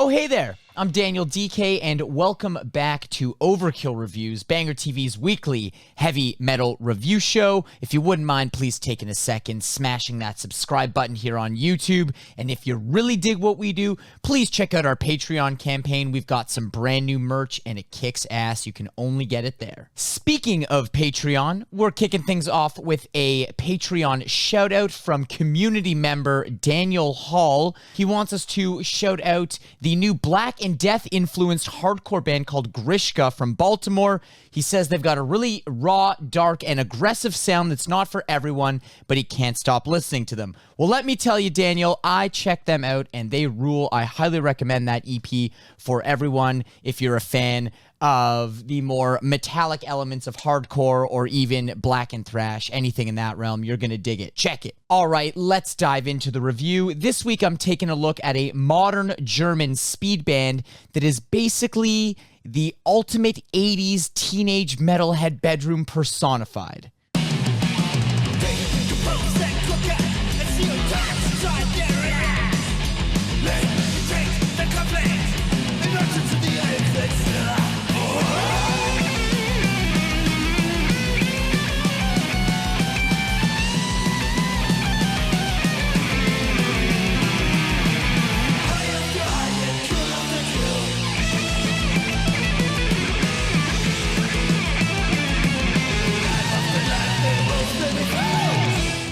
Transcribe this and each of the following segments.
Oh, hey there. I'm Daniel DK, and welcome back to Overkill Reviews, Banger TV's weekly heavy metal review show. If you wouldn't mind, please taking a second, smashing that subscribe button here on YouTube. And if you really dig what we do, please check out our Patreon campaign. We've got some brand new merch, and it kicks ass. You can only get it there. Speaking of Patreon, we're kicking things off with a Patreon shout out from community member Daniel Hall. He wants us to shout out the new Black and Death influenced hardcore band called Grishka from Baltimore. He says they've got a really raw, dark, and aggressive sound that's not for everyone, but he can't stop listening to them. Well, let me tell you, Daniel, I checked them out and they rule. I highly recommend that EP for everyone if you're a fan of the more metallic elements of hardcore or even black and thrash, anything in that realm, you're gonna dig it. Check it. All right, let's dive into the review. This week, I'm taking a look at a modern German speed band that is basically the ultimate 80s teenage metalhead bedroom personified.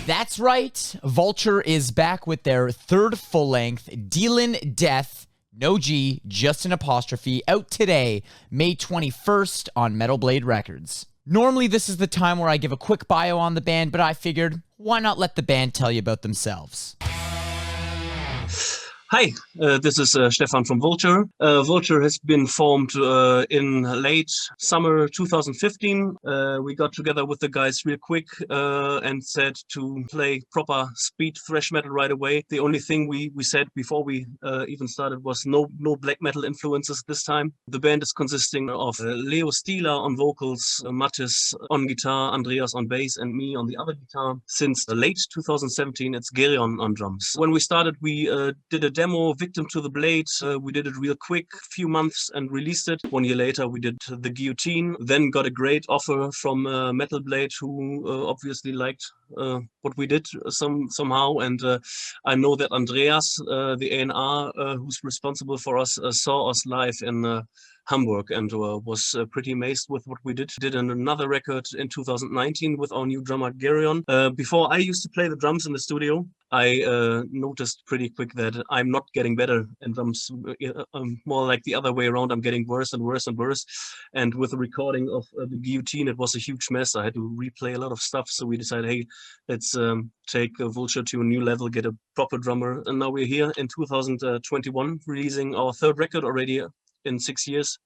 That's right, Vulture is back with their third full-length, Dealin Death, no G, just an apostrophe, out today, May 21st on Metal Blade Records. Normally this is the time where I give a quick bio on the band, but I figured, why not let the band tell you about themselves? Hi, this is Stefan from Vulture. Vulture has been formed in late summer 2015. We got together with the guys real quick and said to play proper speed thrash metal right away. The only thing we said before we even started was no black metal influences this time. The band is consisting of Leo Stieler on vocals, Mattis on guitar, Andreas on bass, and me on the other guitar. Since late 2017, it's Gerion on drums. When we started, we did a demo, Victim to the Blade. We did it real quick, few months, and released it. 1 year later, we did The Guillotine, then got a great offer from Metal Blade, who obviously liked what we did somehow. And I know that Andreas, the A&R, who's responsible for us, saw us live in Hamburg and was pretty amazed with what we did. Did another record in 2019 with our new drummer Gerion. Before I used to play the drums in the studio, I noticed pretty quick that I'm not getting better in drums. I'm more like the other way around. I'm getting worse and worse and worse. And with the recording of The Guillotine, it was a huge mess. I had to replay a lot of stuff. So we decided, hey, let's take Vulture to a new level, get a proper drummer. And now we're here in 2021, releasing our third record already in 6 years,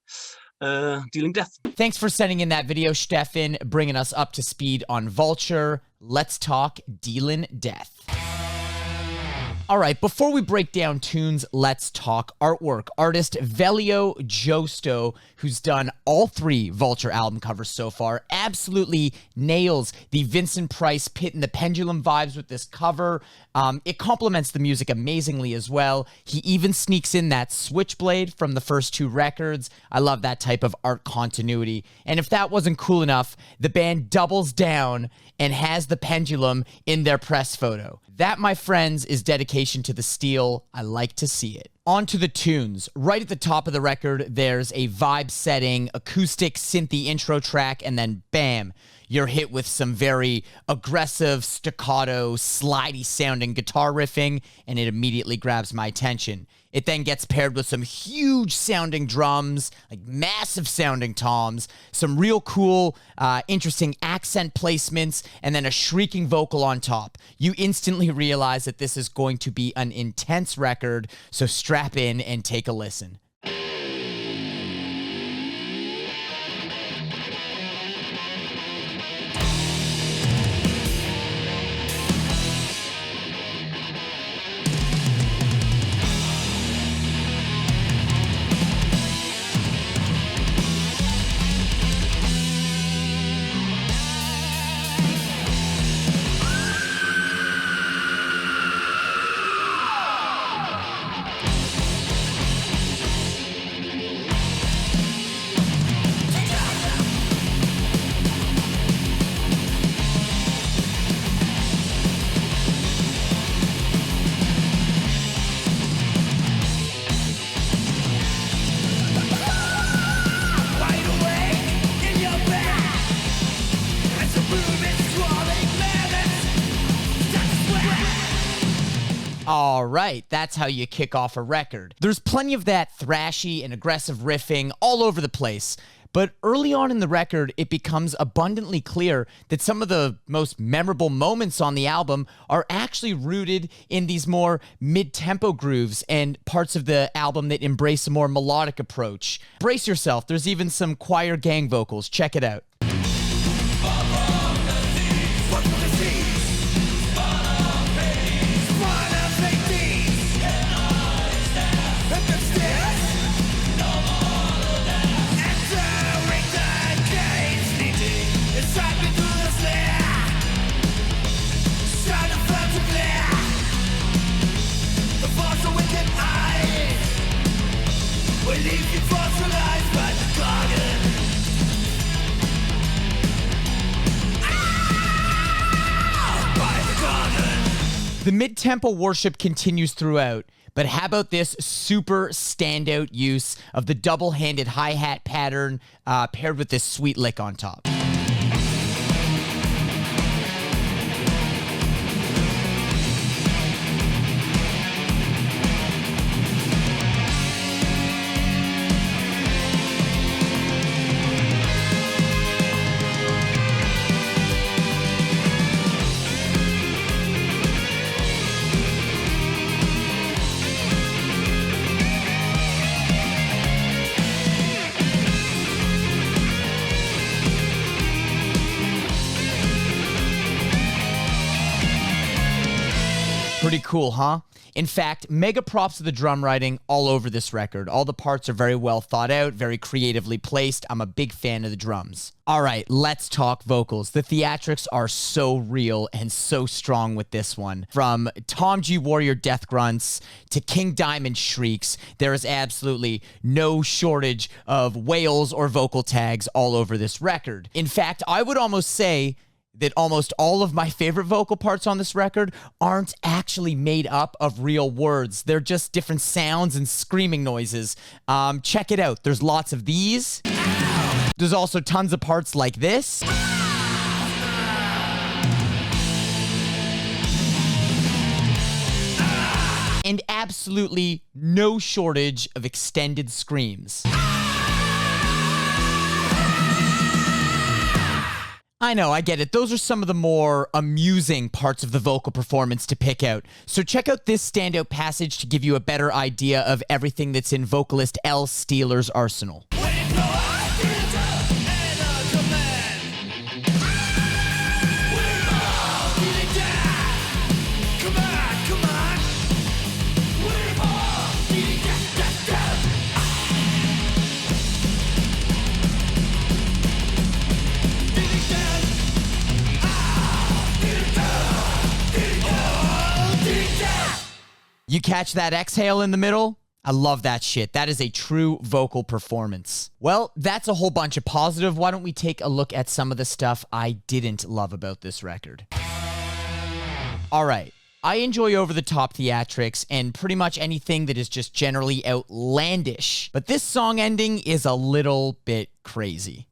Dealing Death. Thanks for sending in that video, Stefan, bringing us up to speed on Vulture. Let's talk Dealin Death. All right, before we break down tunes, let's talk artwork. Artist Velio Josto, who's done all 3 Vulture album covers so far, absolutely nails the Vincent Price Pit and the Pendulum vibes with this cover. It complements the music amazingly as well. He even sneaks in that switchblade from the first 2 records. I love that type of art continuity. And if that wasn't cool enough, the band doubles down and has the pendulum in their press photo. That, my friends, is dedication to the steel. I like to see it. On to the tunes. Right at the top of the record, there's a vibe-setting, acoustic, synthy intro track, and then bam, you're hit with some very aggressive, staccato, slidey-sounding guitar riffing, and it immediately grabs my attention. It then gets paired with some huge-sounding drums, like massive-sounding toms, some real cool, interesting accent placements, and then a shrieking vocal on top. You instantly realize that this is going to be an intense record, so strap in and take a listen. All right, that's how you kick off a record. There's plenty of that thrashy and aggressive riffing all over the place. But early on in the record, it becomes abundantly clear that some of the most memorable moments on the album are actually rooted in these more mid-tempo grooves and parts of the album that embrace a more melodic approach. Brace yourself, there's even some choir gang vocals. Check it out. The mid-tempo worship continues throughout, but how about this super standout use of the double-handed hi-hat pattern paired with this sweet lick on top. Pretty cool, huh? In fact, mega props to the drum writing all over this record. All the parts are very well thought out, very creatively placed. I'm a big fan of the drums. All right, let's talk vocals. The theatrics are so real and so strong with this one. From Tom G. Warrior death grunts to King Diamond shrieks, there is absolutely no shortage of wails or vocal tags all over this record. In fact, I would almost say that almost all of my favorite vocal parts on this record aren't actually made up of real words. They're just different sounds and screaming noises. Check it out. There's lots of these. There's also tons of parts like this. And absolutely no shortage of extended screams. I know, I get it. Those are some of the more amusing parts of the vocal performance to pick out. So check out this standout passage to give you a better idea of everything that's in vocalist L. Steeler's arsenal. You catch that exhale in the middle? I love that shit. That is a true vocal performance. Well, that's a whole bunch of positive. Why don't we take a look at some of the stuff I didn't love about this record? All right. I enjoy over-the-top theatrics and pretty much anything that is just generally outlandish. But this song ending is a little bit crazy.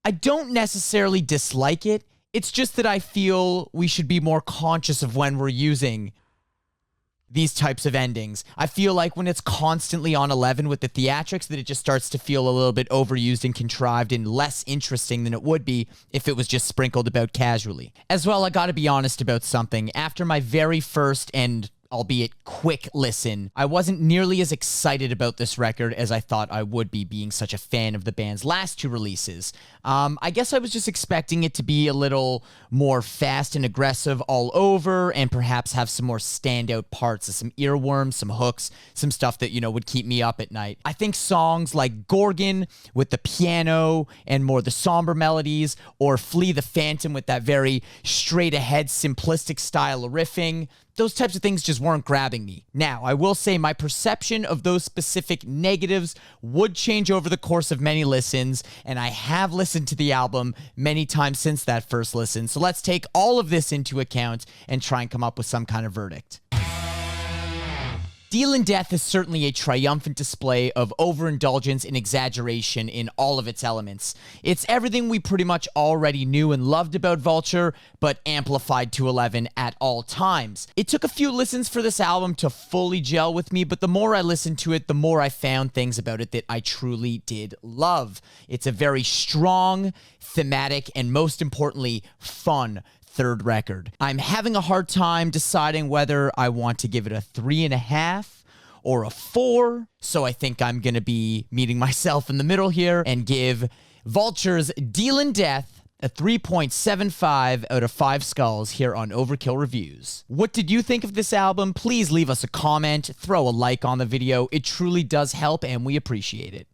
I don't necessarily dislike it. It's just that I feel we should be more conscious of when we're using these types of endings. I feel like when it's constantly on 11 with the theatrics, that it just starts to feel a little bit overused and contrived and less interesting than it would be if it was just sprinkled about casually. As well, I gotta be honest about something. After my very first and albeit quick listen, I wasn't nearly as excited about this record as I thought I would be, being such a fan of the band's last two releases. I guess I was just expecting it to be a little more fast and aggressive all over and perhaps have some more standout parts, some earworms, some hooks, some stuff that, you know, would keep me up at night. I think songs like Gorgon with the piano and more the somber melodies, or Flee the Phantom with that very straight ahead simplistic style of riffing, those types of things just weren't grabbing me. Now, I will say my perception of those specific negatives would change over the course of many listens, and I have listened to the album many times since that first listen. So let's take all of this into account and try and come up with some kind of verdict. Dealin Death is certainly a triumphant display of overindulgence and exaggeration in all of its elements. It's everything we pretty much already knew and loved about Vulture, but amplified to 11 at all times. It took a few listens for this album to fully gel with me, but the more I listened to it, the more I found things about it that I truly did love. It's a very strong, thematic, and most importantly, fun third record. I'm having a hard time deciding whether I want to give it a 3.5 or a 4, so I think I'm gonna be meeting myself in the middle here and give Vulture's Dealin Death a 3.75 out of 5 skulls here on Overkill Reviews. What did you think of this album? Please leave us a comment, throw a like on the video. It truly does help and we appreciate it.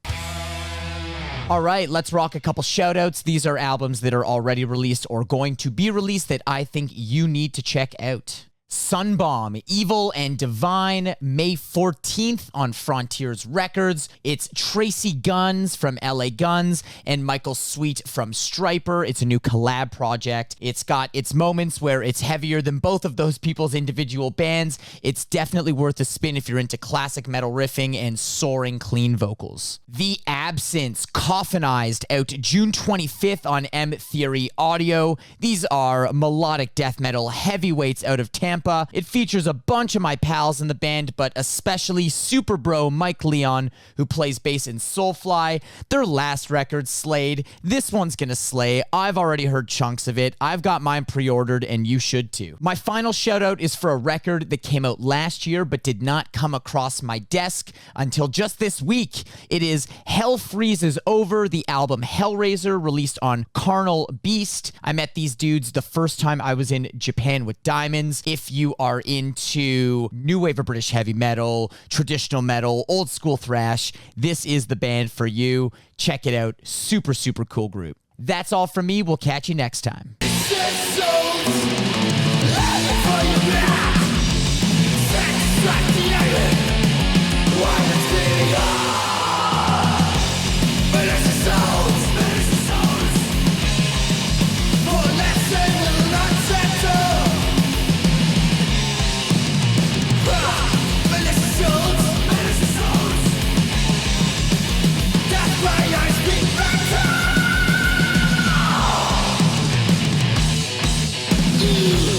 All right, let's rock a couple shoutouts. These are albums that are already released or going to be released that I think you need to check out. SUNBOMB, Evil and Divine, May 14th on Frontiers Records. It's Tracy Guns from LA Guns and Michael Sweet from Striper. It's a new collab project. It's got its moments where it's heavier than both of those people's individual bands. It's definitely worth a spin if you're into classic metal riffing and soaring clean vocals. The Absence, Coffinized, out June 25th on M Theory Audio. These are melodic death metal heavyweights out of Tampa. It features a bunch of my pals in the band, but especially super bro Mike Leon, who plays bass in Soulfly. Their last record slayed. This one's gonna slay. I've already heard chunks of it. I've got mine pre-ordered, and you should too. My final shout out is for a record that came out last year, but did not come across my desk until just this week. It is Hell Freezes Over, the album Hellraiser, released on Carnal Beast. I met these dudes the first time I was in Japan with Diamonds. If you are into new wave of British heavy metal, traditional metal, old school thrash, this is the band for you. Check it out. Super, super cool group. That's all from me. We'll catch you next time. Yeah.